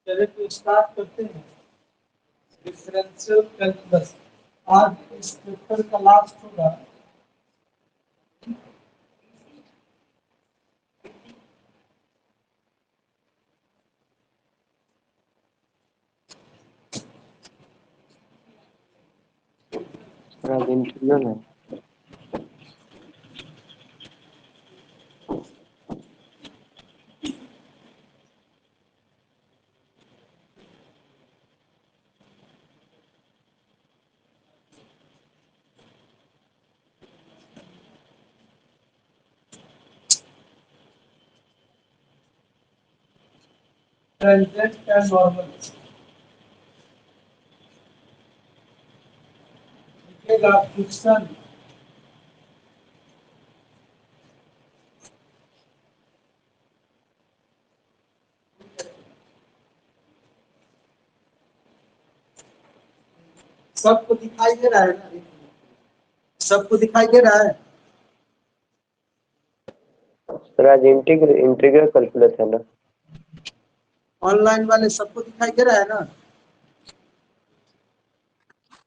चलिए तो स्टार्ट करते हैं डिफरेंशियल कैलकुलस। आज इस पेपर का लास्ट होगा। इंटरव्यू है। टेंजेंट एंड नॉर्मल लिखेगा फ्रिक्शन सबको दिखाई दे रहा है ना? सबको दिखाई दे रहा है? सर आज इंटीग्रल कैलकुलस है ना? ऑनलाइन वाले सबको दिखाई दे रहा है ना?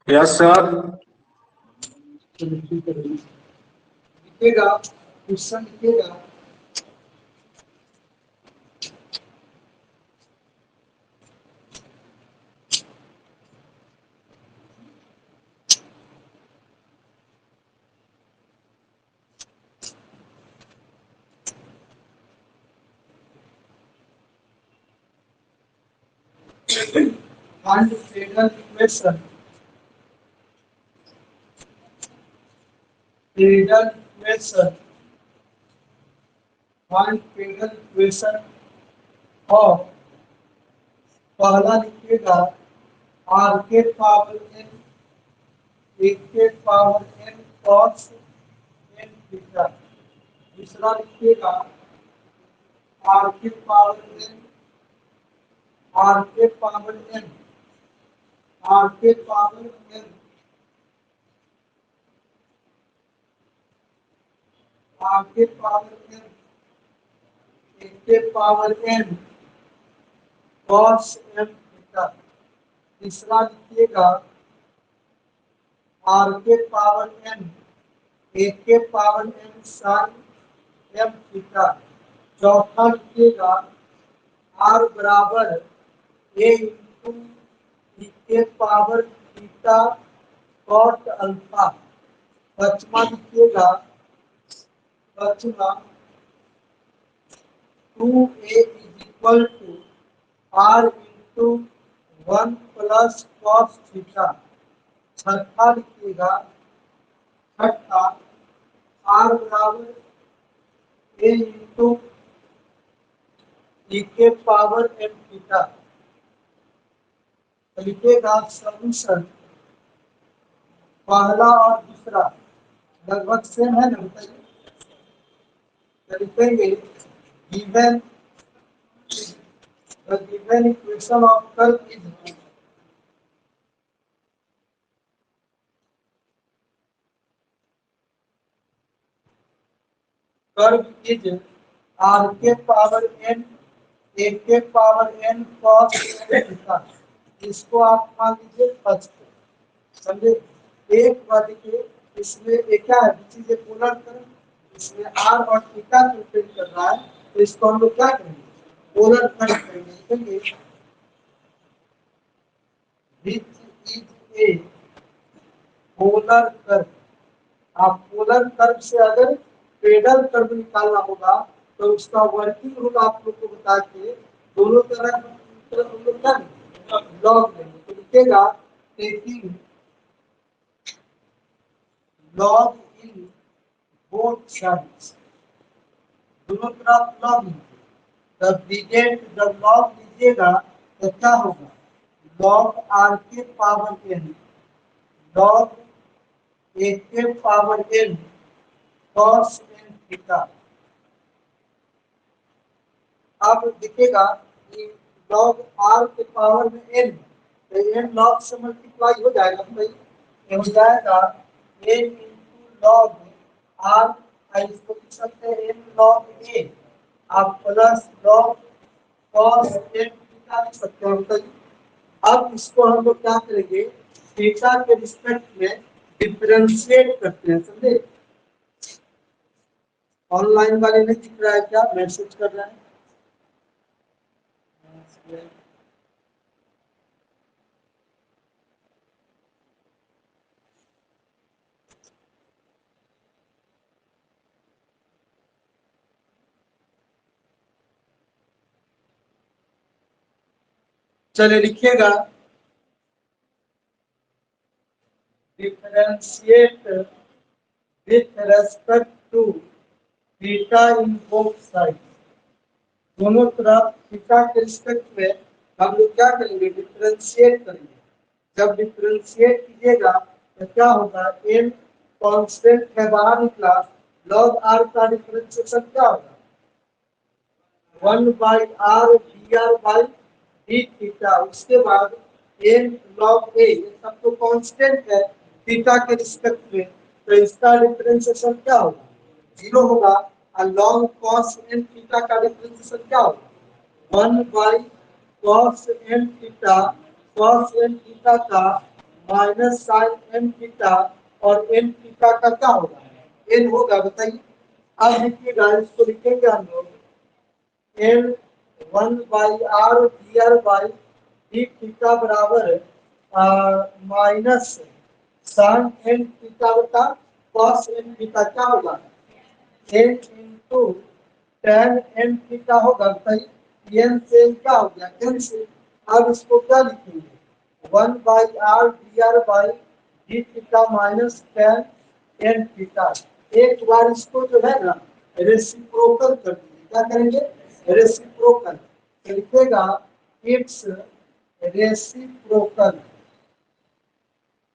Yes sir. चलो ठीक है, लिखेगा क्वेश्चन लिखेगा find Federal equation. Federal equation. Find Federal equation of पहला लिखिएगा r के पावर n 1 के power n cos n theta. दूसरा लिखिएगा r के पावर n r के पावर n r के पावर n r के पावर n 1 के power n cos m theta. तीसरा लिखिएगा r के पावर n 1 के power n sin m theta. चौथा लिखिएगा r बराबर a इंटू e के पावर थीटा कॉट अल्फा। पांचवा लिखिएगा पांचवा 2a is equal to r into 1 plus cos theta. छठा लिखिएगा छठा r बराबर a इंटू e के पावर m थीटा। लिखिएगा सॉल्यूशन पहला और दूसरा लगभग सेम है ना? बताइए। लिखेंगे given the given equation of curve is r के पावर n 1 के पावर n cos थीटा। इसको आप मान लीजिए फर्स्ट समझे। एक बार देखिए इसमें एक क्या है चीजें पोलर करंट, इसमें r और थीटा डिपेंड कर रहा है, तो इसको हम लोग क्या करेंगे पोलर करंट करेंगे। लिखेंगे which is a polar curve. आप पोलर कर्व से अगर पेडल कर्व निकालना होगा तो उसका वर्किंग रूल आप लोग को बता के दोनों तरफ हम लोग क्या लॉग लेंगे। तो लिखेगा taking log in both sides, दोनों तरफ लॉग लीजिए। तब डिजिट जब लॉग लीजिएगा तो क्या होगा लॉग r के पावर n लॉग 1 के power n cos n theta. अब दिखेगा कि log r के पावर में n तो n log से मल्टीप्लाई हो जाएगा भाई, ये हो जाएगा n इंटू लॉग r। इसको लिख सकते हैं n log a आप plus log cos n theta हटा नहीं सकते हैं, बताइए। अब इसको हम लोग क्या करेंगे, थीटा के रिस्पेक्ट में डिफरेंशिएट करते हैं, समझे। ऑनलाइन वाले नहीं दिख रहा है क्या, मैसेज कर रहा है। चलिए लिखिएगा, differentiate with respect to theta in both side. दोनों तरफ थीटा के रिस्पेक्ट में हम लोग क्या करेंगे, डिफरेंशिएट करेंगे। जब डिफरेंशिएट कीजिएगा तो क्या होगा, एन कांस्टेंट है बाहर निकला, लॉग आर का डिफरेंशिएशन क्या होगा, 1/r dr by D theta. उसके बाद एन लॉग ए, ये सब तो कांस्टेंट है थीटा के रिस्पेक्ट में, तो इसका डिफरेंशिएशन क्या होगा, 0 होगा। और लॉग कॉस एन थीटा का डिफरेंशिएशन क्या होगा, 1/cos n theta, cos n theta का माइनस साइन n थीटा, और n थीटा का क्या होगा, n होगा, बताइए। अब लिखिएगा, इसको लिखेंगे हम लोग, n 1/r dr by D theta बराबर माइनस साइन n थीटा बटा cos n थीटा, क्या होगा, n into tan n theta होगा, बताइए। n से क्या हो गया, कैंसिल। अब इसको क्या लिखेंगे, 1/r dr by D theta minus tan n theta. एक बार इसको जो है ना रेसिप्रोकल कर दीजिए, क्या करेंगे, रेसिप्रोकल। तो लिखेगा it's reciprocal,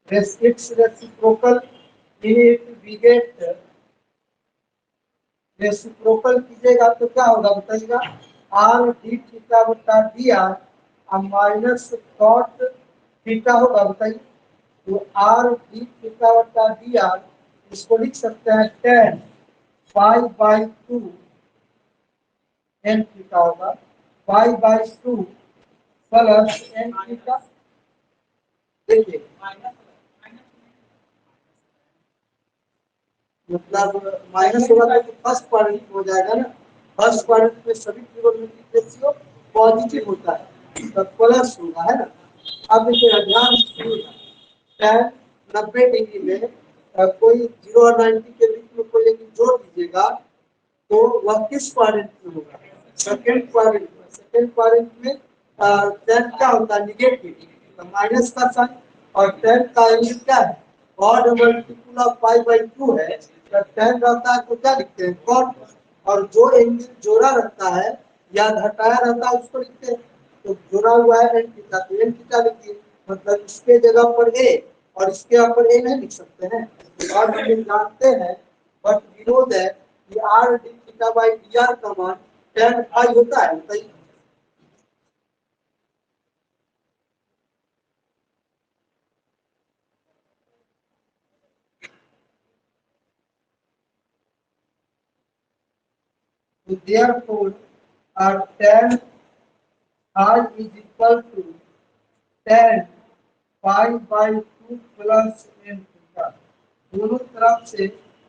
it's reciprocal, it we get, reciprocal कीजिएगा तो क्या होगा, बताइएगा, आर डी थीटा बटा D R minus cot theta होगा, बताइए। तो आर डी थीटा बटा डी आर, इसको लिख सकते हैं tan पाई/2 एन थीटा होगा, पाई/2 प्लस एन थीटा। देखिए मतलब माइनस होगा तो फर्स्ट क्वाड्रेंट हो जाएगा ना, फर्स्ट क्वाड्रेंट में सभी ट्रिगोनोमेट्रिक रेशियो पॉजिटिव होता है, तो प्लस होगा, है ना। अब देखिए ध्यान से, tan 90 डिग्री में कोई 0 और 90 के बीच में कोई एक जोड़ दीजिएगा तो वह किस क्वाड्रेंट में होगा, सेकंड क्वाड्रेंट में। सेकंड क्वाड्रेंट में tan क्या होता है, निगेटिव, तो माइनस का साइन, और tan का यूनिट क्या है, ऑड मल्टीपल ऑफ पाई/2 है, तो tan रहता है तो क्या लिखते हैं, कॉट। और जो एंगल जोड़ा रहता है या घटाया रहता है उसको लिखते हैं, तो जुड़ा हुआ है एन थीटा, तो एन थीटा लिखिए, मतलब इसके जगह पर ए और इसके जगह पर ए नहीं लिख सकते हैं। और हम जानते हैं, बट वी नो दैट कि are D theta by D are का मान tan फाई होता है, बताइए। तो therefore tan phi is equal to tan phi/2 plus n theta. दोनों तरफ से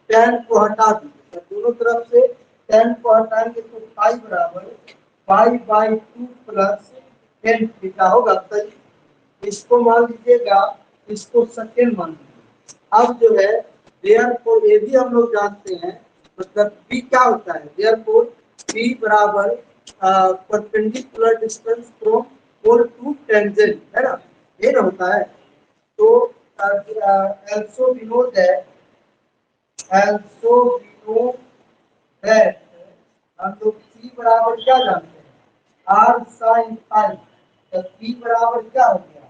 tan को हटा दीजिए, तो दोनों तरफ से tan को हटाएंगे तो पाई बराबर पाई/2 प्लस n थीटा होगा, तो इसको मान लीजिएगा, इसको सेकंड मान लीजिए। अब जो है देयरफॉर ये भी हम लोग जानते हैं, मतलब p क्या होता है, देयरफॉर p बराबर perpendicular distance from pole to tangent, है ना, ये ना होता है। तो also we know that also we know that हम लोग p बराबर क्या जानते हैं, r sin phi, तो p बराबर क्या हो गया,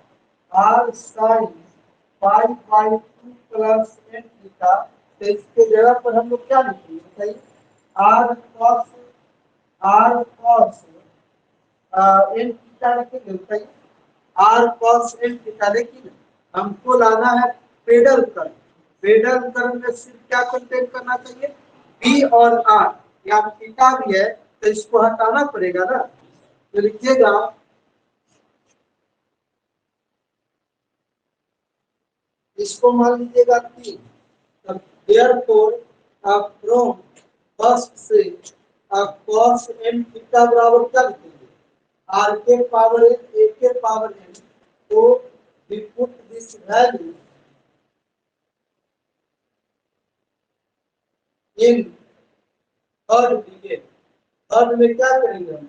r sin phi/2 plus n theta. तो इसके जगह पर हम लोग क्या लिखेंगे, बताइए, r cos n थीटा लिखेंगे, बताइए, r cos n थीटा। लेकिन हमको लाना है पेडल कर्व, पेडल कर्व में सिर्फ क्या कंटेन करना चाहिए, p और r, या थीटा भी है तो इसको हटाना पड़ेगा ना। तो लिखिएगा इसको मान लीजिएगा 3, तब देयरफॉर फ्रॉम फर्स्ट से cos m थीटा बराबर क्या लिखेंगे, r के पावर n a के पावर n, तो we put this value in third degree. Third में क्या करेंगे हम,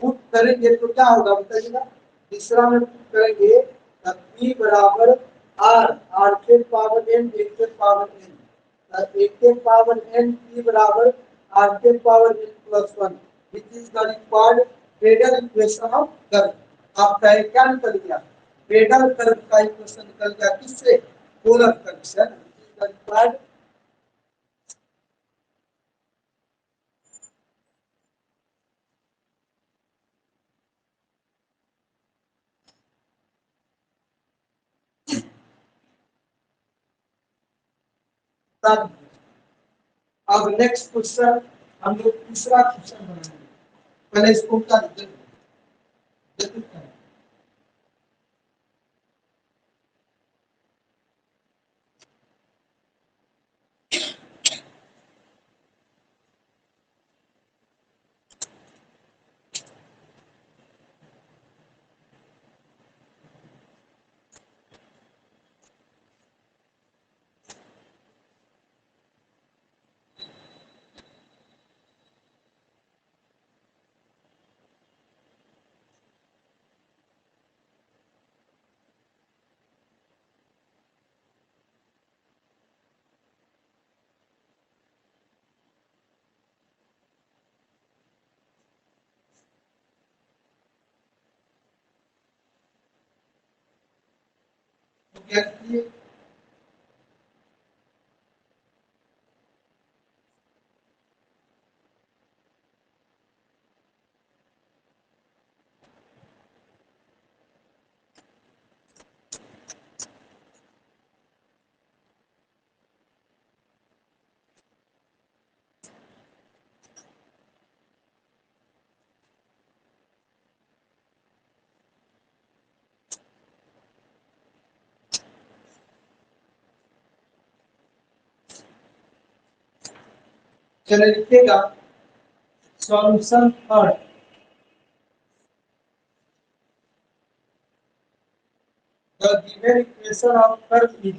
पुट करेंगे तो क्या होगा बताइएगा, तीसरा में पुट करेंगे तब p बराबर r, r के पावर n a के पावर n, a के पावर n p बराबर r के power n plus 1, which is the required Bredel equation of curve. आपका ये क्या निकल गया, Bredel कर्व का इक्वेशन निकल गया किससे, पोलर कर्व से, which is the required तब। अब नेक्स्ट क्वेश्चन हम लोग तीसरा क्वेश्चन बनाएंगे, पहले इसको क्या लिखेंगे, तो क्या किए, चले लिखिएगा solution third, the given equation of curve is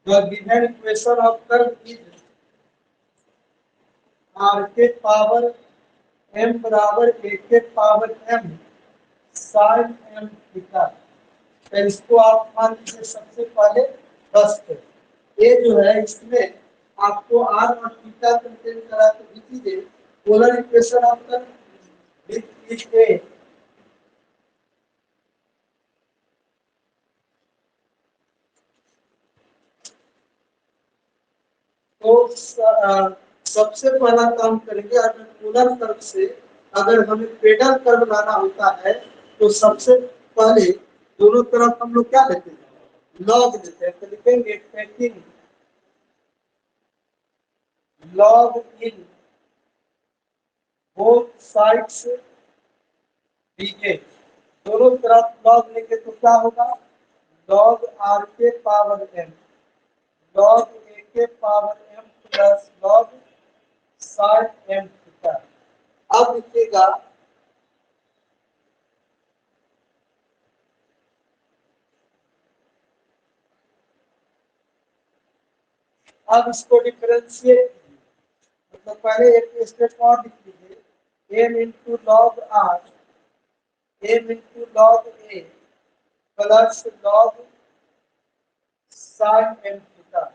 the given equation of curve is r के पावर m बराबर a के power m sin m theta. तो इसको आप मान लीजिए सबसे पहले बस पे ये जो है इसमें आपको r और थीटा कंटेन करा तो लिखिए polar equation of curve which a, तो सबसे पहला काम करेंगे, अगर पोलर कर्व से अगर हमें पेडल कर्व लाना होता है तो सबसे पहले दोनों तरफ हम लोग क्या लेते हैं, लॉग लेते हैं, तो लिखेंगे taking log in both sides बीके, दोनों तरफ लॉग लेंगे तो क्या होगा, लॉग आर के पावर एम लॉग ए के power M plus log sine M theta. अब लिखिएगा अब इसको डिफरेंशिएट, मतलब पहले एक स्टेप और लिख लीजिए, M into log R M into log A plus log sine M theta.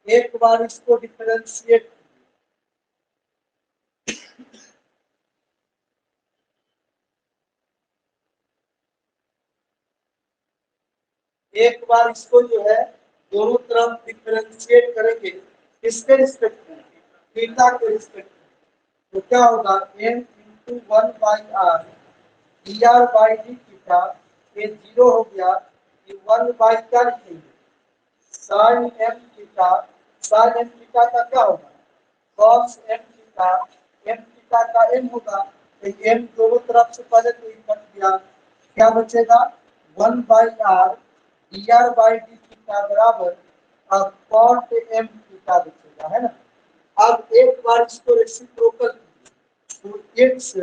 एक बार इसको डिफरेंशिएट, एक बार इसको जो है दोनों तरफ डिफरेंशिएट करेंगे, किसके रिस्पेक्ट में, थीटा के रिस्पेक्ट में, तो क्या होगा m into 1/r dr by D theta, ये 0 हो गया, ये 1 बाई क्या लिखेंगे sine m theta, sine m theta का क्या होगा cos m theta, m theta का m होगा, तो m दोनों तरफ से पहले तो कट गया, क्या बचेगा 1/r dr/d थीटा बराबर cot m थीटा बचेगा, है ना। अब एक बार इसको रेसिप्रोकल, तो इट्स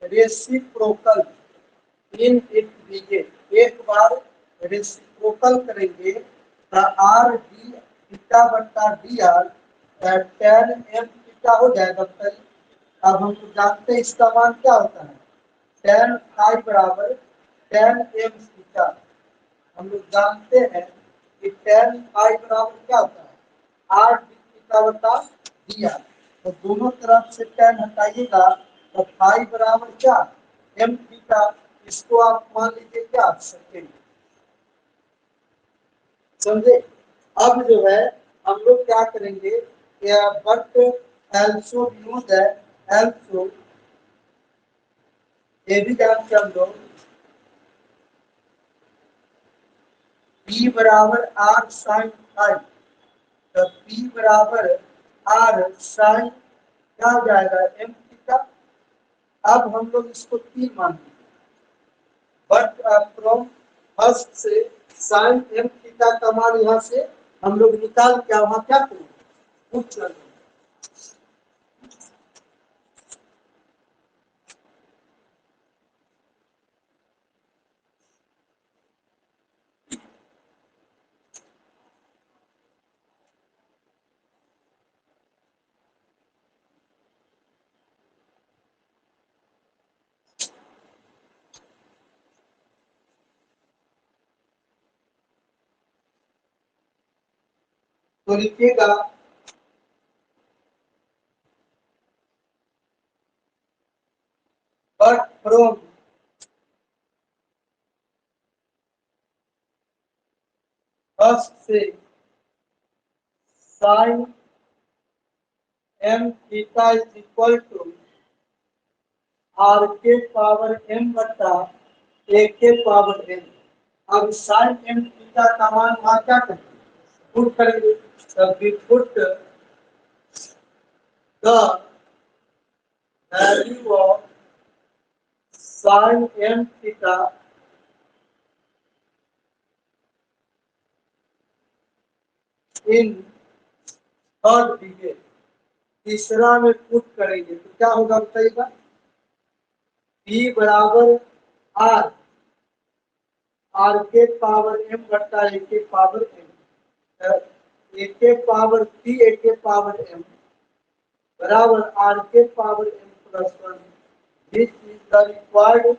रेसिप्रोकल इन इट लीजिए, एक बार रेसिप्रोकल करेंगे तो आर डी थीटा बटा D are tan m theta हो जाएगा। बताइए, अब हम तो जानते हैं इसका मान क्या होता है, tan फाई बराबर tan m थीटा। हम लोग जानते हैं कि tan फाई बराबर क्या होता है, आर डी थीटा बटा डी आर। तो दोनों तरफ से tan हटाइएगा तो फाई बराबर क्या m थीटा। इसको आप मान लीजिए क्या सेकेंड, समझे। अब जो है हम लोग क्या करेंगे, but also know that, also ये भी जानते हम लोग P बराबर आर साइन फाइव, तो P बराबर आर साइन क्या हो जाएगा m थीटा। अब हम लोग इसको P मान लेंगे, बट फ्रॉम फर्स्ट से साइन m थीटा का मान यहाँ से हम लोग निकाल के वहां क्या करेंगे, पुट कर देंगे। तो लिखिएगा बट फ्रॉम फर्स्ट से sine m theta is equal to R के पावर m बटा a के पावर n। अब साइन m थीटा का मान वहां क्या करेंगे, पुट करेंगे। तब we put the value of sine m theta in third degree, तीसरा में पुट करेंगे तो क्या होगा बताइएगा, p बराबर आर आर के पावर m बटा a के पावर m, a के पावर p a के पावर m बराबर आर के power m plus one. This is the required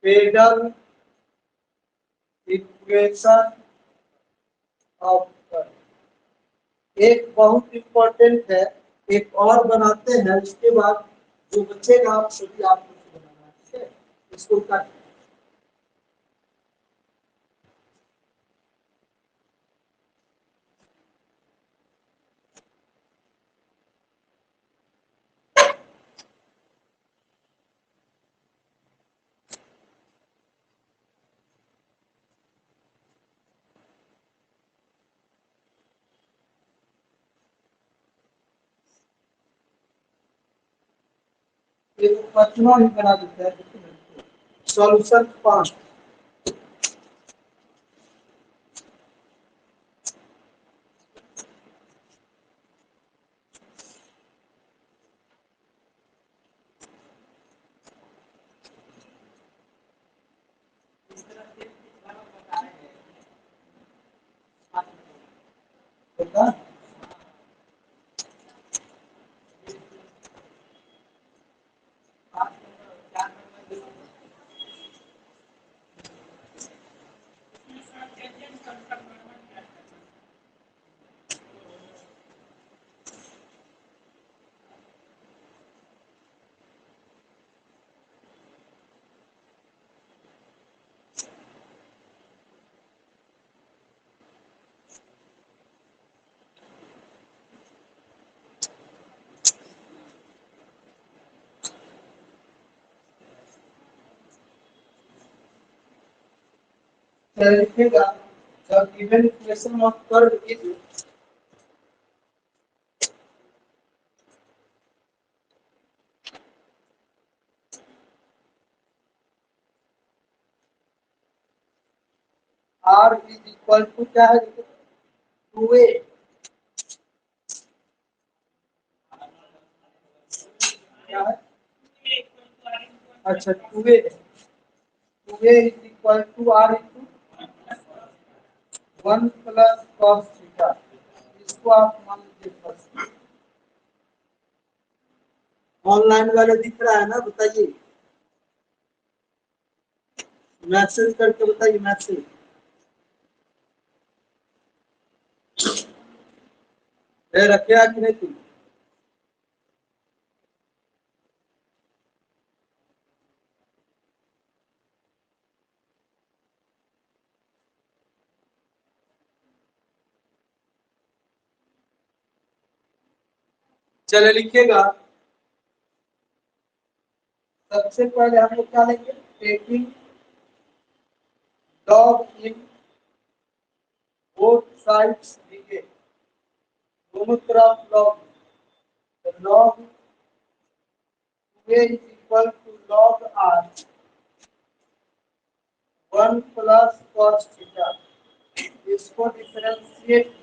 pedal equation of curve. एक बहुत इंपॉर्टेंट है, एक और बनाते हैं, उसके बाद जो बचेगा आप सभी आप लोग को बनाना है, ठीक है। इसको कर एक पचवा ही बना देते हैं। सॉल्यूशन 5, होगा लिखेगा The given equation of curve is R is equal to क्या है 2a क्या है अच्छा 2a is equal to R into 1 plus cos theta इसको आप मान लीजिए फर्स्ट ऑनलाइन वाले दिख रहा है ना बताइए मैसेज करके बताइए मैसेज रखे कि नहीं तुम चले लिखिएगा सबसे पहले हम लोग क्या लेंगे टेकिंग log इन both sides लिखे दोनों तरफ log a is equal to log r 1 plus cos theta इसको differentiate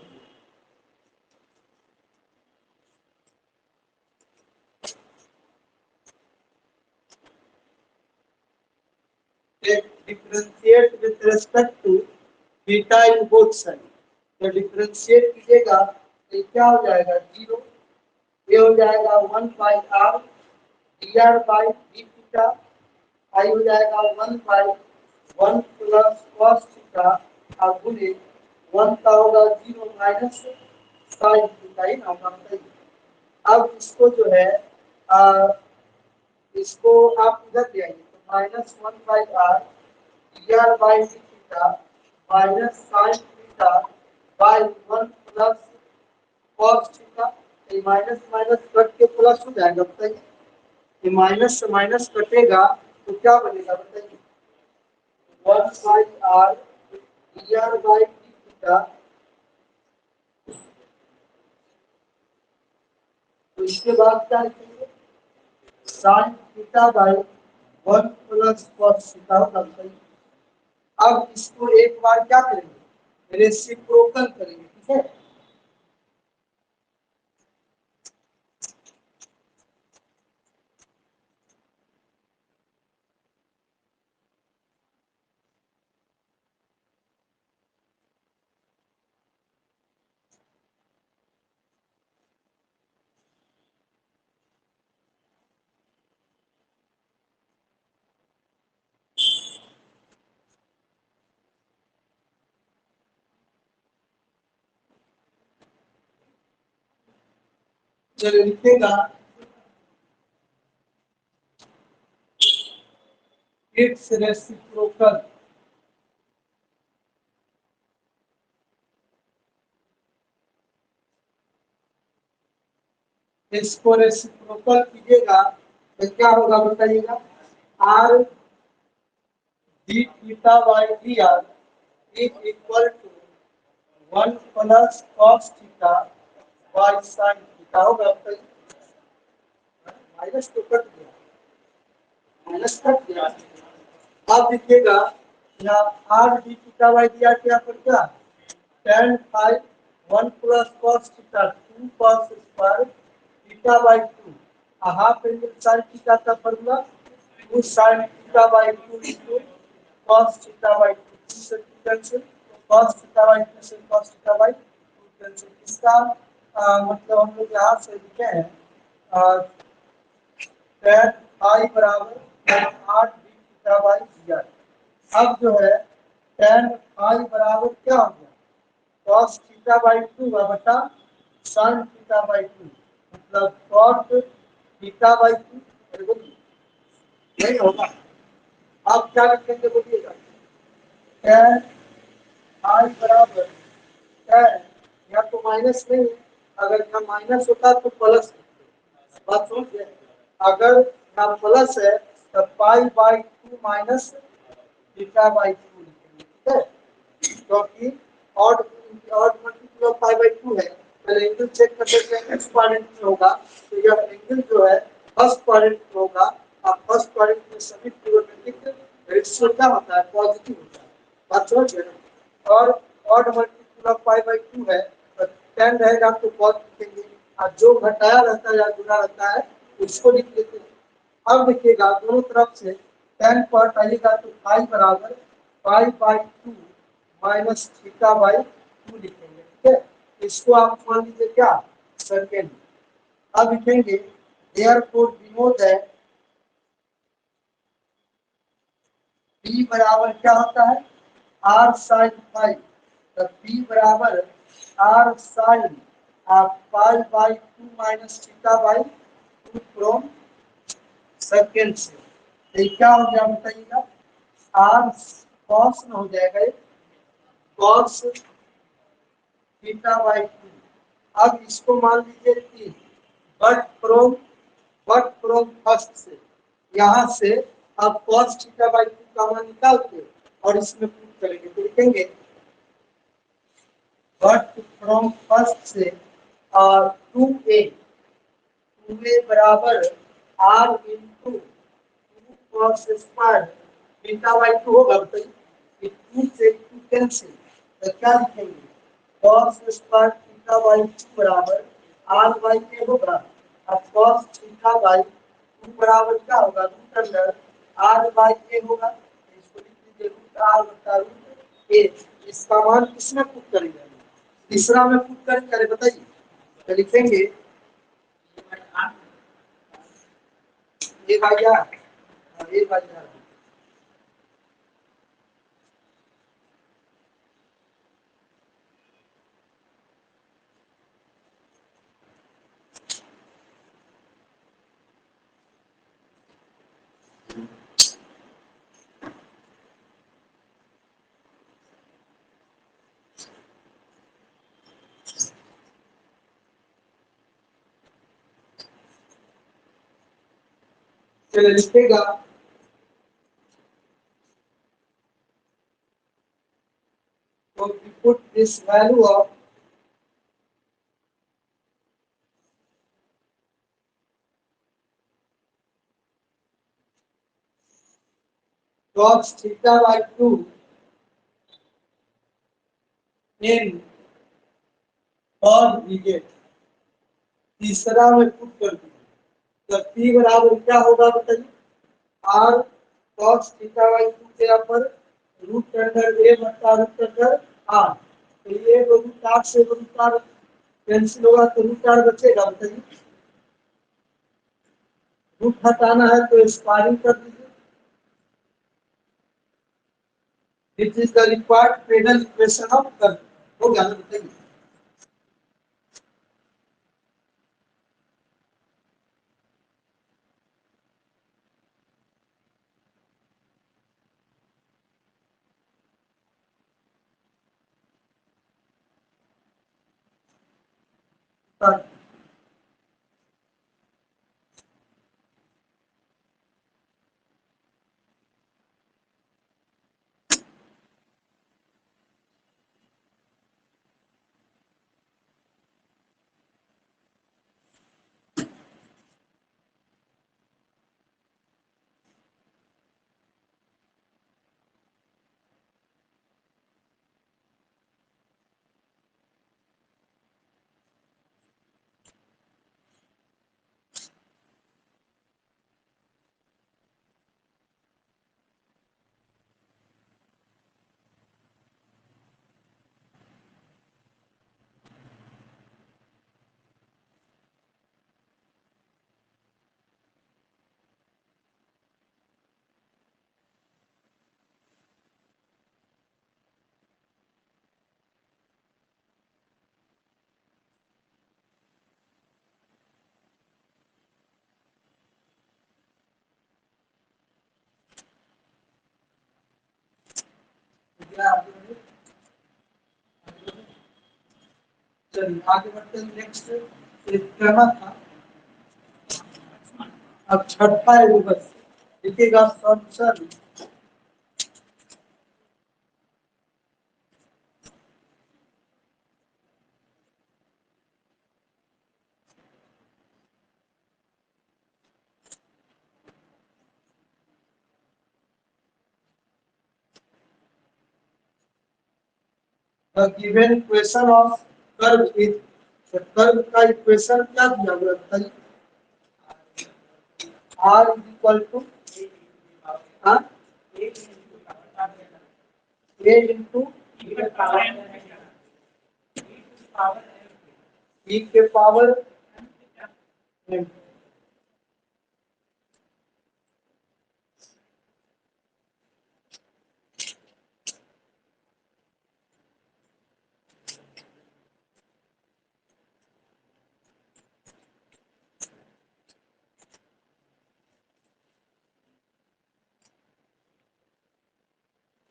differentiate with respect to theta in both sides तो डिफरेंशिएट कीजिएगा तो क्या हो जाएगा 0 ये हो जाएगा 1 by r dr by d theta आई हो जाएगा 1 by 1 plus cos थीटा और गुणे 1 का होगा 0 माइनस sin थीटा ही ना होगा बताइए अब इसको जो है आ, इसको आप इधर ले आइए तो minus 1 by r dr by d theta minus sin theta by 1 plus cos theta ये माइनस माइनस कट के प्लस हो जाएगा बताइए ये माइनस से माइनस कटेगा तो क्या बनेगा बताइए 1 by r dr by d theta तो इसके बाद क्या लिखेंगे sin theta by 1 plus cos theta होगा बताइए अब इसको एक बार क्या करेंगे रेसिप्रोकल करेंगे ठीक है चलिए लिखेगा इट्स रेसिप्रोकल इसको रेसिप्रोकल कीजिएगा तो क्या होगा बताइएगा R D theta by D R is equal to 1 plus cos theta by sin theta होगा बताइए माइनस तो कट गया माइनस कट गया अब देखिएगा यहाँ are D theta by D are क्या पर क्या tan phi 1 plus cos theta 2 cos square theta by 2 half into sin theta का formula 2 sin theta by 2 into cos theta by 2 से कैंसिल cos थीटा by 2 से cos theta by 2 cancel इसका मतलब हम लोग यहाँ से लिखे हैं tan phi बराबर tan 8 d theta by d अब जो है tan phi बराबर क्या हो गया cos थीटा बाई 2 बटा sin थीटा बाई 2 मतलब cot थीटा बाई 2 नहीं होगा आप क्या लिखेंगे बोलिएगा tan i बराबर tan यहाँ तो माइनस नहीं है अगर यहाँ माइनस होता तो प्लस बात समझ गए अगर यहाँ प्लस है तो पाई बाई 2 माइनस थीटा बाई 2 लिखेंगे ठीक है क्योंकि odd multiple of pi by 2 है, पहले एंगल चेक कर लेते हैं किस क्वाड्रेंट में होगा। तो यह एंगल जो है फर्स्ट क्वाड्रेंट में होगा। अब फर्स्ट क्वाड्रेंट में सभी ट्रिगोनोमेट्रिक रेशियो क्या होता है, पॉजिटिव होता है। बात समझ गए ना। और odd multiple of pi by 2 है, तो 10 रहेगा तो पॉजिटिव लिखेंगे, और जो घटाया रहता है या गुना रहता है उसको लिख लेते हैं। अब देखिएगा दोनों तरफ से 10 पर आइएगा तो पाई बराबर पाई बाई 2 माइनस थीटा बाई 2 लिखेंगे, ठीक है। इसको आप मान लीजिए क्या, सेकेंड। अब लिखेंगे therefore we know that p बराबर क्या होता है, r sin फाई। तो p बराबर r sin pi by 2 minus theta by 2 from second से। तो ये क्या हो गया बताइएगा, r cos में हो जाएगा, cos थीटा बाई 2। अब इसको मान लीजिए कि बट फ्रॉम फर्स्ट से, यहाँ से अब cos थीटा बाई 2 का मान निकाल के और इसमें पुट करेंगे तो लिखेंगे बट फ्रॉम फर्स्ट से 2a बराबर r into 2 cos square theta by 2 होगा। बताइए 2 से 2 कैंसिल, तो क्या लिखेंगे cos स्क्वायर थीटा बाई 2 बराबर r बाई a होगा। अब cos थीटा बाई 2 बराबर क्या होगा, root under r by a होगा। तो इसको लिख लीजिए रूट r बटा रूट a। इसका मान किसमें पुट करेंगे, तीसरा में पुट करेंगे, बताइए। तो लिखेंगे ये भाई यार, ये भाई यार, चलिए लिखेगा तो we put this value of cos theta by 2 in और विकेट तीसरा में पुट कर दिया। तो p बराबर क्या होगा बताइए, r cos थीटा बाई 2 के ऊपर रूट अंडर a बटा रूट अंडर r। तो ये रूट r से रूट r कैंसिल होगा तो रूट r बचेगा। बताइए रूट हटाना है तो स्क्वायरिंग कर दीजिए। It is the required Fresnel equation of curve। हो गया ना, बताइए। चलिए आगे बढ़ते हैं। नेक्स्ट एक करना था, अब छठा है वो बस लिखिएगा function the given equation of curve is, curve का इक्वेशन क्या दिया हुआ है? r is equal to a into e के पावर m।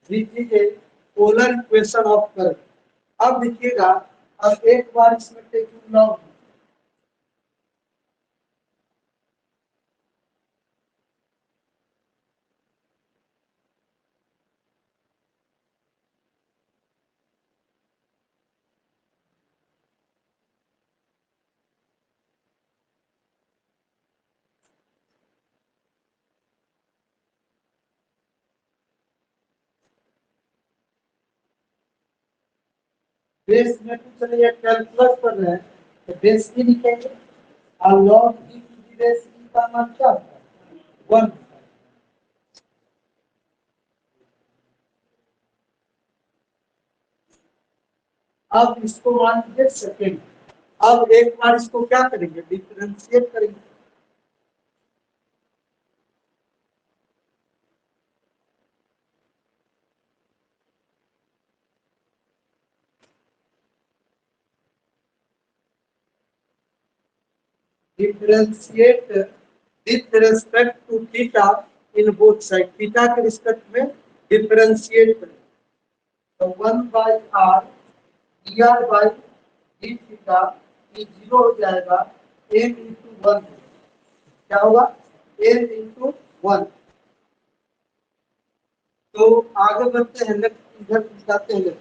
देखिए पोलर इक्वेशन ऑफ कर्व। अब देखिएगा, अब एक बार इसमें टेकिंग लॉग बेस में कुछ नहीं है, कैलकुलस कर रहे हैं तो बेस की लिखेंगे और लॉग ई की बेस ई का मान क्या होता है? 1। अब इसको मान लीजिए सेकेंड। अब एक बार इसको क्या करेंगे? डिफरेंशिएट करेंगे। Differentiate with respect to theta in both side, theta के रिस्पेक्ट में डिफरेंशिएट करें तो 1 by r d r by D theta ये 0 हो जाएगा, n इंटू 1 क्या होगा? n into 1। तो आगे बढ़ते हैं, इधर जाते हैं।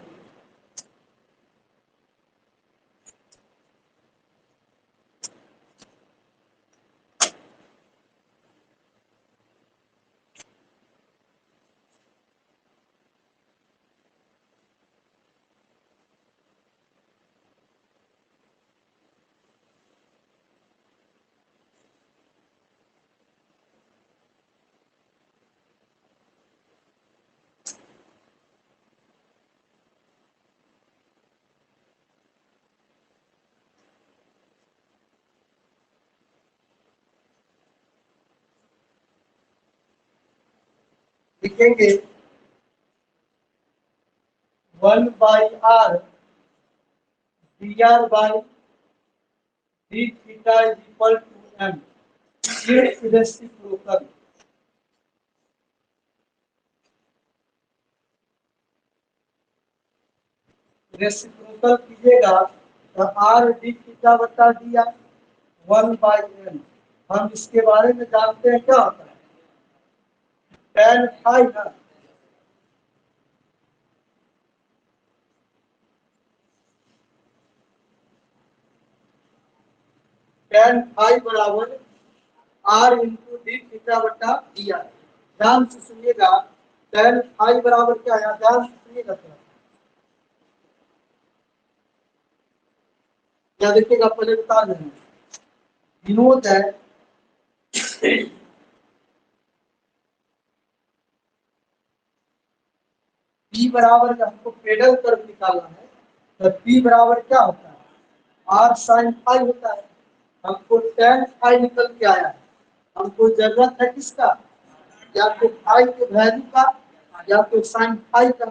लिखेंगे 1 by r d r by D theta is equal to m. ये रेसिप्रोकल, रेसिप्रोकल कीजिएगा तो आर डी थीटा बता दिया 1 बाई एम। हम इसके बारे में जानते हैं क्या होता है? tan फाई ना, tan फाई बराबर आर इंटू डी थीटा बटा डी आर। ध्यान से सुनिएगा, tan फाई बराबर क्या है? ध्यान से सुनिएगा थोड़ा। क्या देखिएगा, पहले बता रहे हैं विनोद है P बराबर का हमको पेडल कर्व निकालना है तो P बराबर क्या होता है? R sin फाई होता है। हमको tan फाई निकल के आया है, हमको जरूरत है किसका? या तो फाई के वैल्यू का या तो sin फाई का।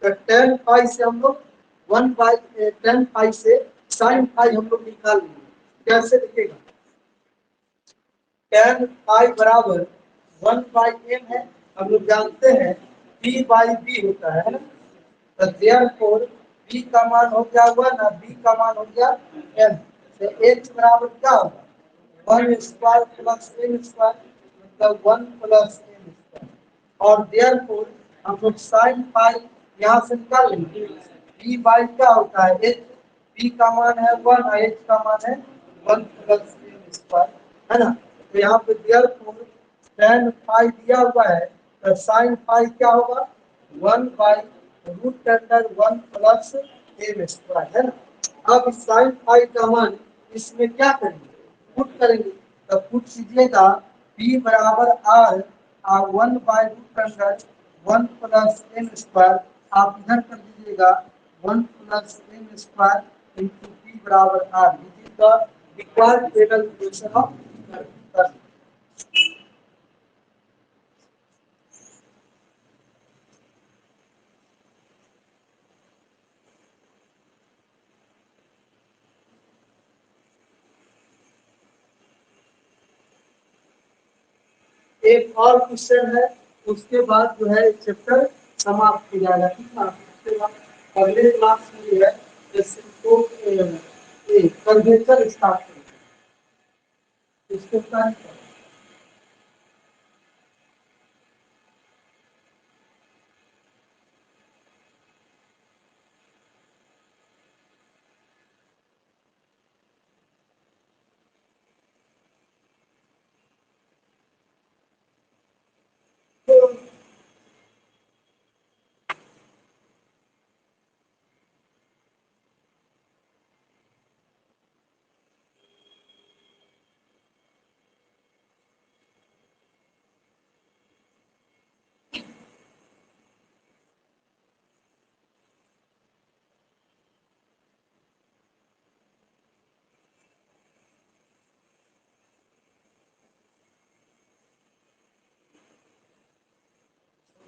तो tan फाई से हम लोग 1 बाई tan फाई से sin फाई हम लोग निकाल लेंगे। कैसे लिखेगा? tan फाई बराबर 1 बाई m है, हम लोग जानते हैं p बाई b होता है ना। तो देयरफॉर b का मान हो गया हुआ ना, b का मान हो गया m। तो h बराबर क्या होगा? 1 स्क्वायर प्लस m स्क्वायर, मतलब 1 प्लस m स्क्वायर। और देयरफॉर हम लोग sin फाई यहाँ से निकाल लेंगे। b बाई क्या होता है? h, b का मान है 1 और h का मान है 1 प्लस m स्क्वायर, है ना। तो यहाँ पे देयरफॉर tan फाई दिया हुआ है तो sin फाई क्या होगा? 1 by root under 1 plus m square है ना। अब साइन फाई का मान इसमें क्या करेंगे, पुट करेंगे। तो पुट कीजिएगा p बराबर r और 1/√अंडर 1 प्लस एम स्क्वायर, आप इधर कर दीजिएगा 1 plus m square into p बराबर r। This is the required table equation of curve. एक और क्वेश्चन है, उसके बाद जो है चैप्टर समाप्त हो जाएगा, ठीक है। उसके बाद अगले क्लास में जो है कर्वेचर स्टार्ट करेंगे। इसके बाद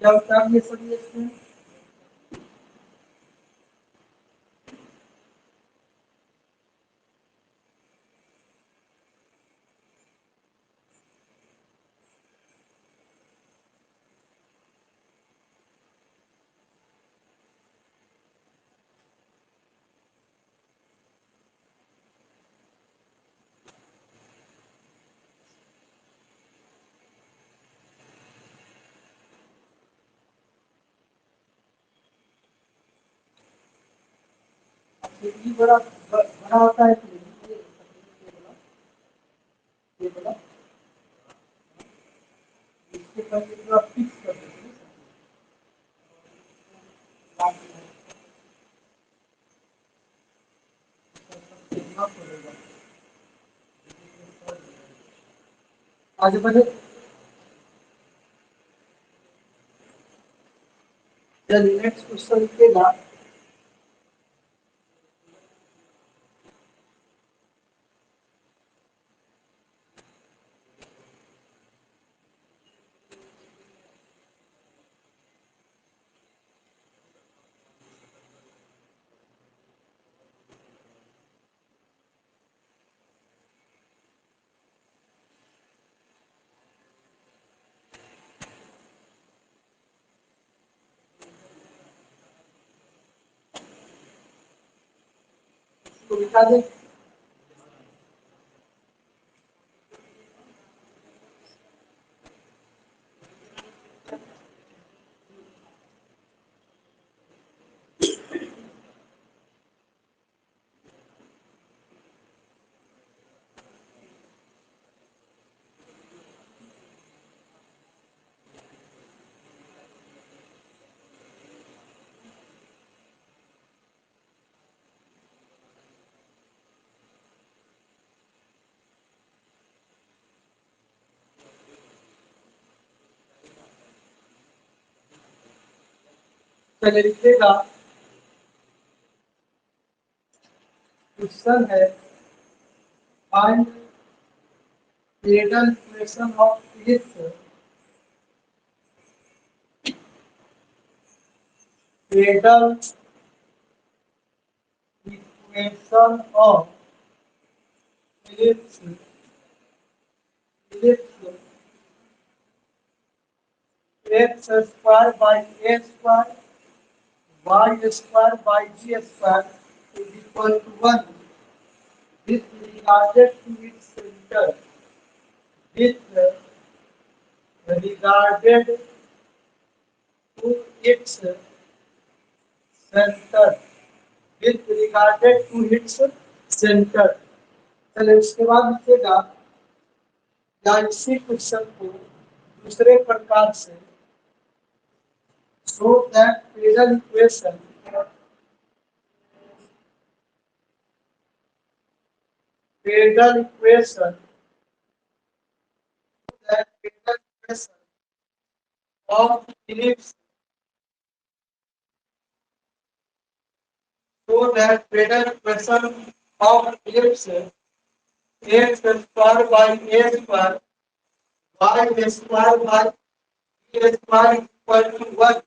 क्या होता है ये सभी इसमें ये बड़ा बड़ा होता है कि ये बड़ा इसके पहले पूरा फिक्स कर देंगे आगे बढ़े। चलिए नेक्स्ट क्वेश्चन लिखिएगा। तो लिखा दे चलिए लिखिएगा। क्वेश्चन है find Cradle equation of its Cradle equation of ellipse x square by a square y square by g square is equal to 1 with regarded to its center, with regarded to its center, with regarded to its center। चलिए उसके बाद लिखिएगा या इसी question को दूसरे प्रकार से show that Cradle equation Cadal equation, that Cadal equation of ellipse, so that Cadal equation of ellipse x square by a square y square by b square equal to 1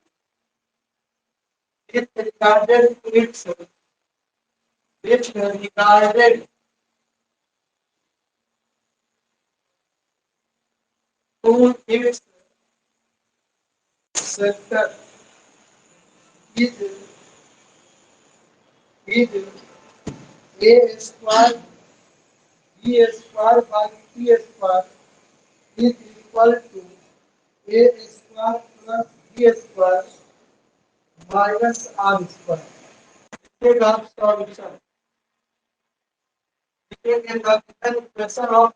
with regarded ellipse, with regarded to its sector is a square b square by c square is equal to a square plus b square minus r square. Take up solution. Take the equation of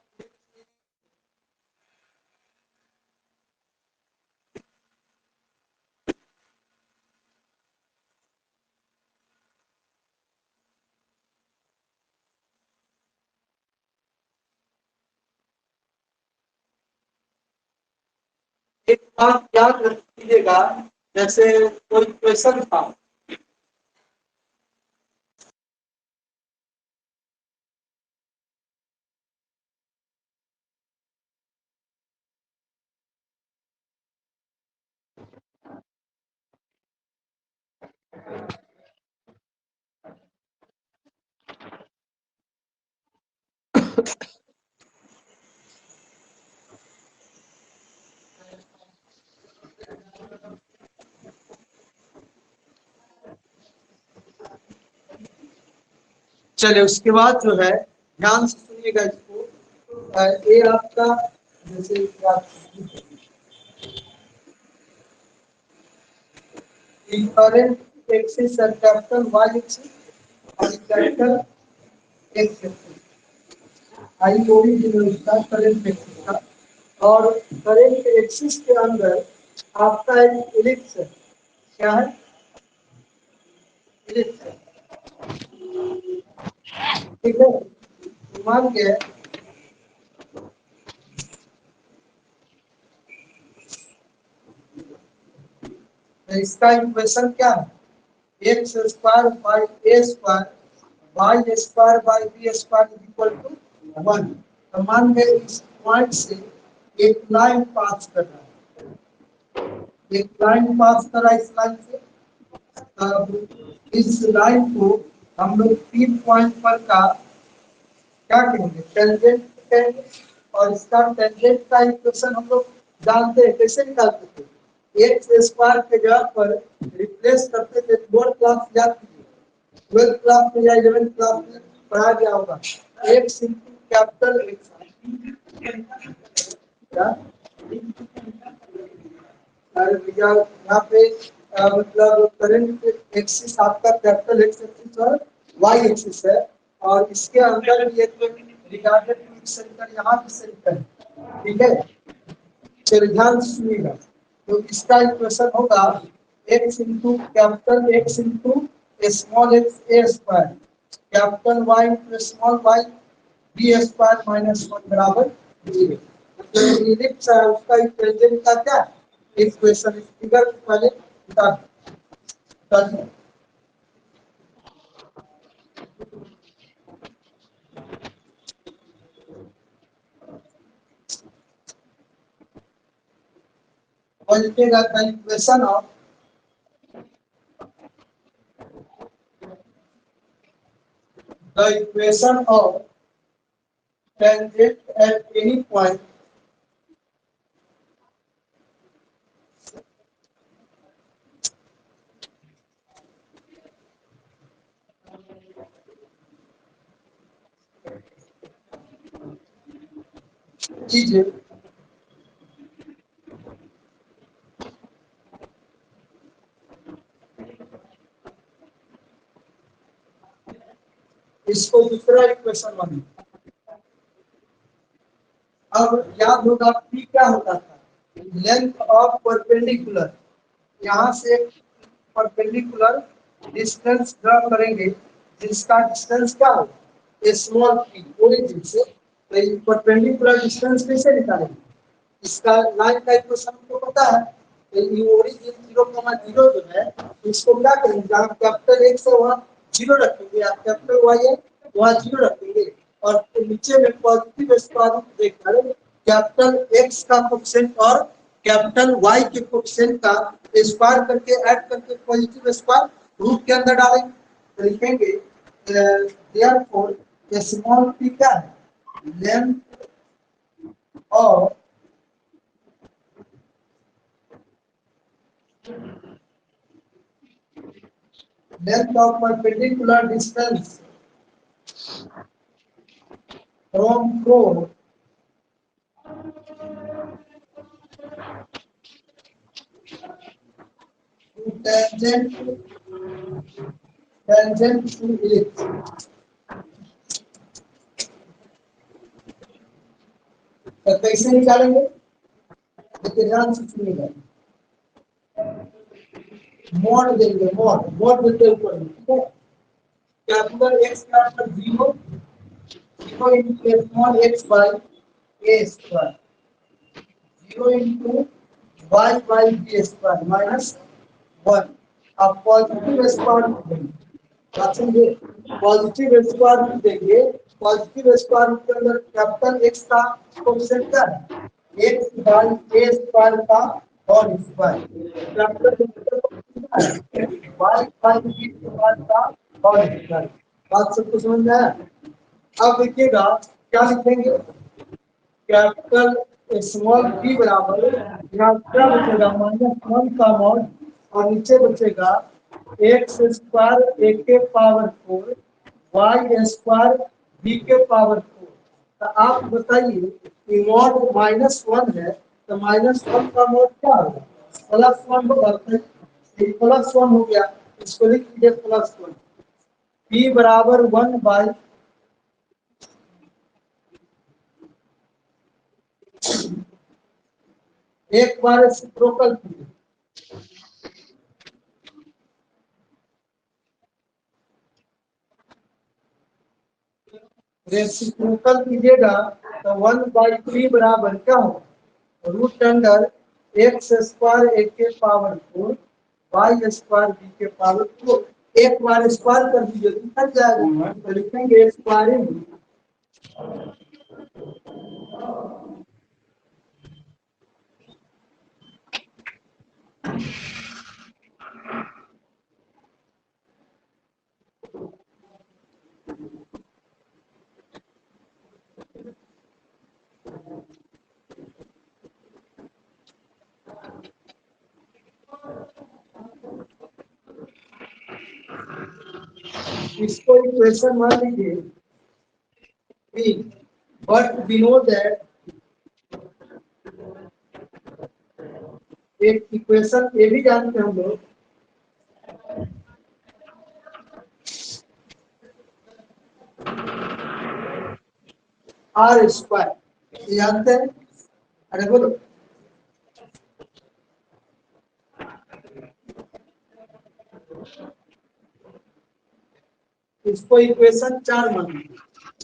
एक बात याद रखिएगा, जैसे कोई question था, चलिए उसके बाद जो है ध्यान से सुनिएगा इसको। ये आपका जैसे करंट एक्सिस और कैपिटल वाई एक्सिस और कैपिटल एक्स एक्सिस आई ओरिजिन इसका करंट एक्सिस का, और करंट एक्सिस के अंदर आपका एक इलिप्स है। क्या है? इलिप्स है। ठीक है, मान के इसका इक्वेशन क्या है? X square by a square y square by b square equal to 1। तो मान गए इस पॉइंट से एक लाइन पास कर रहा है, एक लाइन पास कर रहा है इस लाइन से। तब इस लाइन को हम लोग 3 पॉइंट पर का क्या कहेंगे? टेंजेंट कहेंगे। और इसका टेंजेंट का इक्वेशन हम लोग जानते हैं, कैसे निकालते थे? एक्स स्क्वायर के जगह पर रिप्लेस करते थे। 12th क्लास याद कीजिए, 12th क्लास में या 11th क्लास में पढ़ा गया होगा। एक्स इंटू कैपिटल एक्स, अरे भैया यहाँ पे मतलब करंट एक्सिस आपका कैपिटल एक्स एक्सिस और वाई एक्सिस है, और इसके अंदर ये रिगार्डेड सेंटर यहाँ भी सेंटर है। ठीक है, चलिए ध्यान से सुनिएगा। तो इसका इक्वेशन होगा X into capital X into small X A square capital Y into small Y B square minus 1 बराबर 0। मतलब इलिप्स है, उसका टेंजेंट का क्या इक्वेशन इस फिगर पहले बता दो। लिखेगा the equation of tangent at any point कीजिए। इसको दूसरा इक्वेशन बने। अब याद होगा पी क्या होता था? Length of perpendicular. यहाँ से परपेंडिकुलर डिस्टेंस ड्रा करेंगे जिसका डिस्टेंस क्या होगा? स्मॉल पी ओरिजिन से, तो परपेंडिकुलर डिस्टेंस कैसे निकालेंगे? इसका लाइन का इक्वेशन को पता है, तो ये ओरिजिन 0,0 जो है इसको क्या करेंगे, जहाँ कैपिटल एक्स है वहाँ 0 रखेंगे, या कैपिटल वाई है वहाँ 0 रखेंगे, और नीचे में पॉजिटिव स्क्वायर रूट देखकर कैपिटल एक्स का कोएफिशिएंट और कैपिटल वाई के कोएफिशिएंट का स्क्वायर करके ऐड करके पॉजिटिव स्क्वायर रूट के अंदर डालेंगे, तो लिखेंगे देयरफॉर स्मॉल p क्या है, length of perpendicular distance from core to tangent to ellipse. तो कैसे निकालेंगे, देखिए ध्यान से सुनिएगा, मोड देंगे, मोड देते ऊपर, ठीक है, कैपिटल एक्स का मतलब 0 into small x by a square, 0 into y by b square minus 1. अब पॉजिटिव स्क्वायर रूट देंगे, बात समझे, पॉजिटिव स्क्वायर रूट देंगे, पॉजिटिव स्क्वायर रूट के अंदर कैपिटल एक्स का कोएफिशिएंट क्या है, x बाय a स्क्वायर का whole square, capital y by b square का होल स्क्वायर। बात सबको समझ में आया? अब देखिएगा क्या लिखेंगे, कैपिटल स्मॉल p बराबर, यहाँ क्या बचेगा, -1 का मॉड, और नीचे बचेगा एक्स स्क्वायर ए के पावर 4 वाई स्क्वायर बी के पावर 4। तो आप बताइए कि मॉड -1 है, तो -1 का मॉड क्या होगा, +1 होगा, +1 हो गया, इसको लिख लीजिए +1, p बराबर 1 बाई एक बार रेसिप्रोकल कीजिए, रेसिप्रोकल कीजिएगा तो 1/3 बराबर क्या हो, रूट अंडर एक्स स्क्वायर ए के पावर 4 वाई स्क्वायर बी के पावर 4, एक बार स्क्वायर कर दीजिए तो निकल जाएगा, तो लिखेंगे स्क्वायरिंग इसको इक्वेशन मान लीजिए b, but we know that एक इक्वेशन ये भी जानते हैं हम लोग, आर स्क्वायर जानते हैं, अरे बोलो, इसको इक्वेशन 4 मानिए।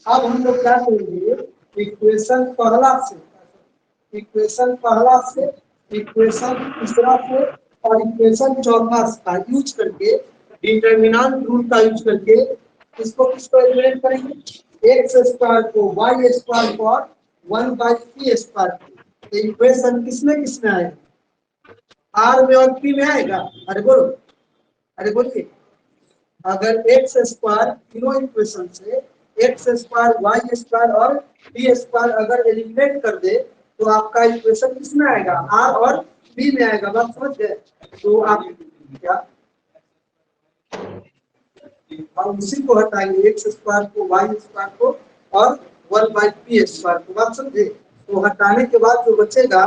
अब हम लोग क्या करेंगे, इक्वेशन पहला से, इक्वेशन पहला से, इक्वेशन तीसरा से और इक्वेशन चौथा का यूज करके, डिटरमिनेंट रूल का यूज करके इसको किसको इवेलुएट करेंगे, एक्स स्क्वायर को वाई स्क्वायर को और 1/p स्क्वायर को, तो इक्वेशन किसमें आएगा, आर में और पी में आएगा, अरे बोलो, अरे बोलिए, अगर एक्स स्क्वायर तीनों इक्वेशन से एक्स स्क्वायर वाई स्क्वायर और बी स्क्वायर अगर एलिमिनेट कर दे तो आपका इक्वेशन किसमें आएगा, आर और बी में आएगा, बात समझ गए, तो आप क्या हम उसी को हटाएंगे, एक्स स्क्वायर को वाई स्क्वायर को और 1/p स्क्वायर को, बात समझे, तो हटाने के बाद जो बचेगा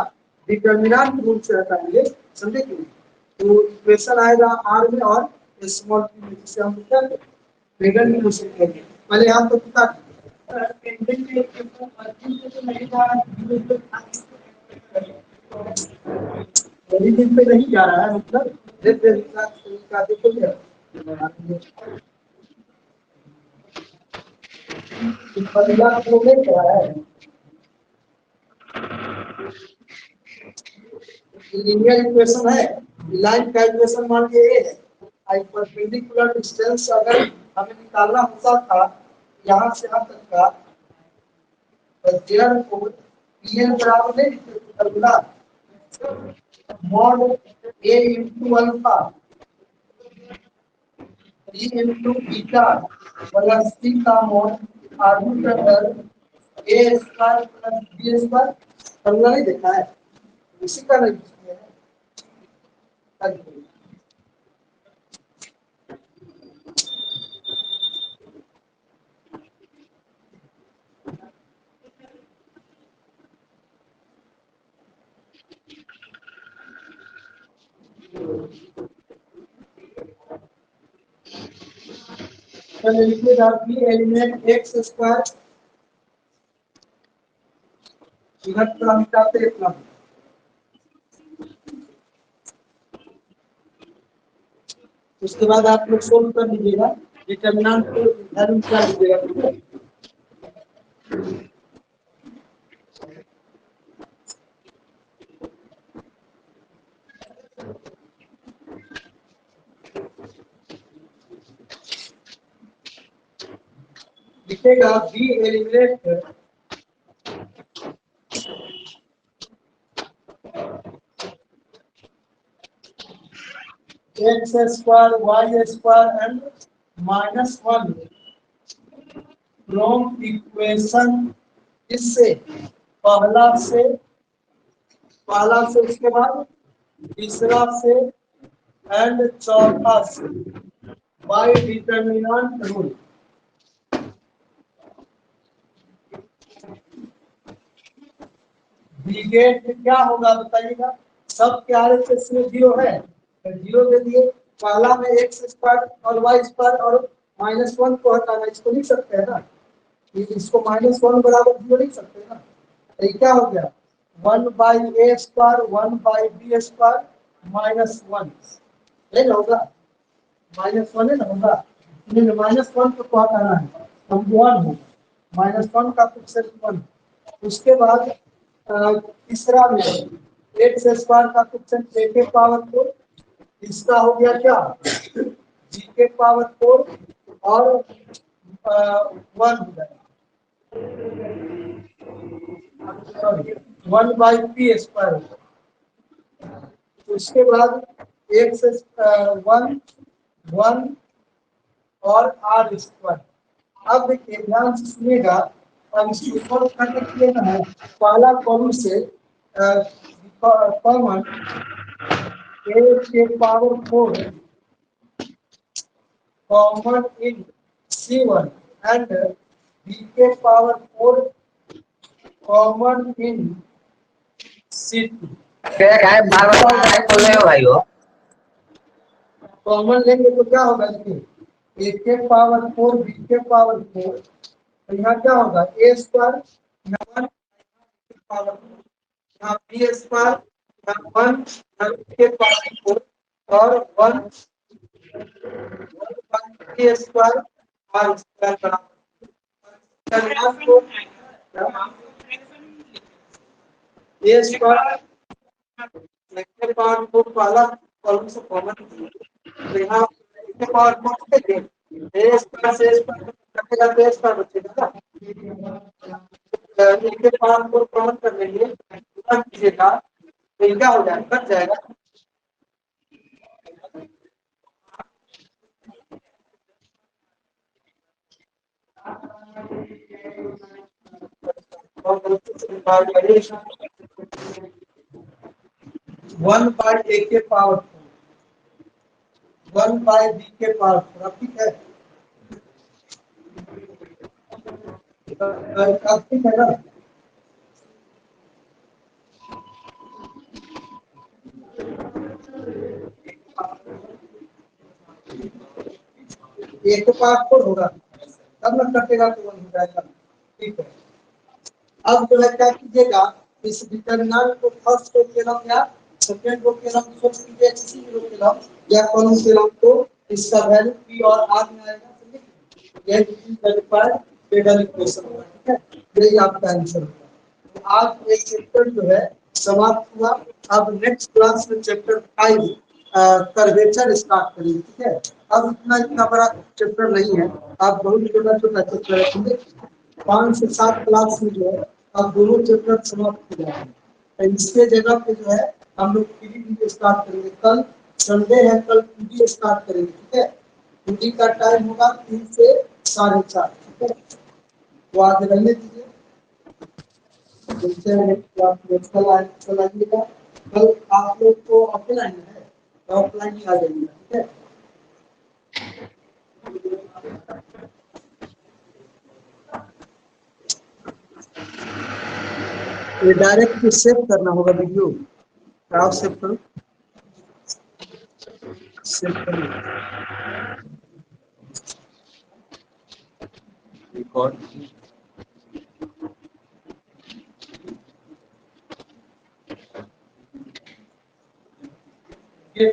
डिटरमिनेंट रूल से हटाएंगे, समझे कि नहीं, तो इक्वेशन आएगा आर में और स्मॉल p में, जिसे हम क्या करें मेगन इक्वेशन कहेंगे, पहले आप तो बता ओरिजिन पे नहीं जा रहा है, मतलब देखो क्या पहला को नहीं करा है लीनियर इक्वेशन है। लाइन का इक्वेशन मान के ये है आई परपेंडिकुलर डिस्टेंस अगर हमें निकालना होता था यहाँ से यहाँ तक का तो जेड को pn बराबर नहीं formula mod a into alpha b into beta plus c का mod argue under a square plus b square formula नहीं देखा है इसी का नहीं है। लिखिएगा b एलिमेंट x स्क्वायर इधर पूरा मिटाते इतना उसके बाद आप लोग सोल्व कर लीजिएगा डिटरमिनेंट को इधर निकाल लीजिएगा। लिखेगा b element x square y square and -1 from equation इससे पहला से उसके बाद तीसरा से एंड चौथा से बाय डिटरमिनेंट रूल। ब्रिगेड क्या होगा बताइएगा सब के RHS में 0 है तो 0 दे दिए पहला में x स्क्वायर और y स्क्वायर और -1 को हटाना इसको लिख सकते हैं ना इसको -1 बराबर 0 लिख सकते हैं ना तो ये क्या हो गया 1/a स्क्वायर 1/b स्क्वायर -1 नहीं ना होगा -1 है ना होगा -1 को हटाना है तो 1 होगा -1 का कोएफिशिएंट 1 उसके बाद तीसरा में x स्क्वायर का कोएफिशिएंट a के पावर 4 इसका हो गया क्या g के पावर 4 और 1 हो जाएगा 1/p स्क्वायर उसके बाद x 1 1 और r स्क्वायर। अब देखिए ध्यान से सुनिएगा अब इसको सॉल्व करने के लिए ना है पहला कॉलम से कॉमन a के power 4 common in c1 and b के पावर 4 कॉमन इन c2 क्या है बार बार क्या बोल रहे हो भाई हो कॉमन लेंगे तो क्या होगा देखिए a के पावर 4 b के पावर 4 तो यहाँ क्या होगा a स्क्वायर यहाँ 1 के पावर 4 यहाँ b स्क्वायर यहाँ 1 यहाँ के पावर 4 और 1 1 स्क्वायर r स्क्वायर बराबर a स्क्वायर के पावर 4 वाला कॉलम से कॉमन तो यहाँ के पावर 4 से a स्क्वायर से स्क्वायर कटेगा तो a स्क्वायर बचेगा ना के पावर 4 कॉमन कर लेंगे पूरा कीजिएगा तो ये क्या हो जाएगा कट जाएगा वन बाय ए के पावर 1 बाय बी के पावर 4 ठीक है ठीक है ना ए के पावर 4 होगा तब ना कटेगा तो 1 हो जाएगा ठीक है। अब जो है क्या कीजिएगा इस डिटरमिनेंट को फर्स्ट को कॉलम या सेकंड को कॉलम सोच कीजिए किसी भी कॉलम या कॉलम कॉलम तो इसका वैल्यू p और r में आएगा तो ये इज वेरीफाइड पेडल इक्वेशन होगा, ठीक है, यही आपका आंसर होगा। तो आज एक चैप्टर जो है समाप्त हुआ। अब नेक्स्ट क्लास में चैप्टर 5 कर्वेचर स्टार्ट करेंगे, ठीक है। अब इतना बड़ा चैप्टर नहीं है, आप बहुत छोटा छोटा चैप्टर रखेंगे। 5 से 7 क्लास में जो है आप दोनों चैप्टर समाप्त हो जाएंगे। तो इसके जगह पे जो है हम लोग पीडी स्टार्ट करेंगे। कल संडे है, कल पीडी स्टार्ट करेंगे, ठीक है। पीडी का टाइम होगा 3 से 4:30, ठीक है। तो आज रहने दीजिए, कल आइएगा। कल आप लोग को ऑफलाइन है, ऑफलाइन ही आ जाइएगा, ठीक है। ये डायरेक्ट सेव करना होगा वीडियो, आप सेव करो, सेव करो। रिकॉर्ड ये